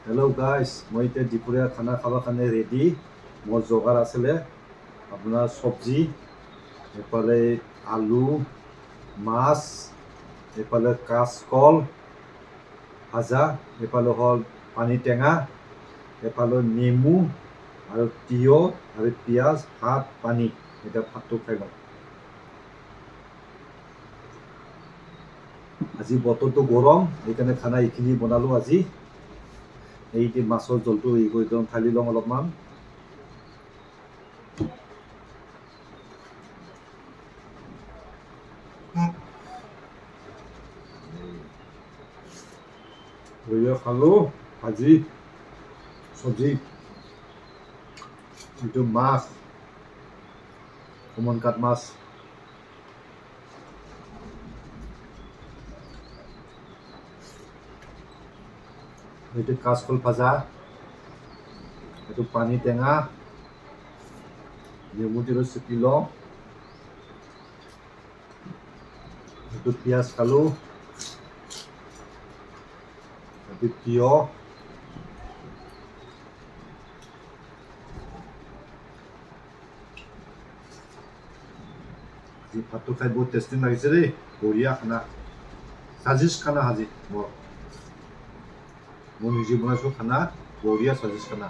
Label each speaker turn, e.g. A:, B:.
A: Hello' guys, মই এতিয়া দুপৰীয়া খানা খাবৰ কাৰণে ৰেডি। মোৰ যোগাৰ আছিলে আপোনাৰ চব্জি, এইফালে আলু, মাছ, এইফালে কাচকল ভাজা, এইফালে হ'ল পানী টেঙা, এইফালে নেমু আৰু তিয়ঁহ আৰু পিঁয়াজ, ভাত, পানী। এতিয়া ভাতটো খাই লওঁ। আজি বতৰটো গৰম, সেইকাৰণে খানা এইখিনি বনালোঁ আজি। এই মাছৰ জোলটো কৰি দিওঁ, ঢালি লওঁ অলপমান। খালোঁ ভাজি চব্জি। এইটো মাছ, কমন কাট মাছ। এইটো কাচকল ভাজা, এইটো পানী টেঙা, নেমু টেঙা চেপি লওঁ, এইটো পিঁয়াজ খালোঁ, এইটো তিয়ঁহ, আজি ভাতটো খাই বহুত টেষ্টি লাগিছে দেই, বঢ়িয়া খানা, সাজিশ খানা আজি মই নিজে বনাইছোঁ খানা, বঢ়িয়া সাজিশ খানা।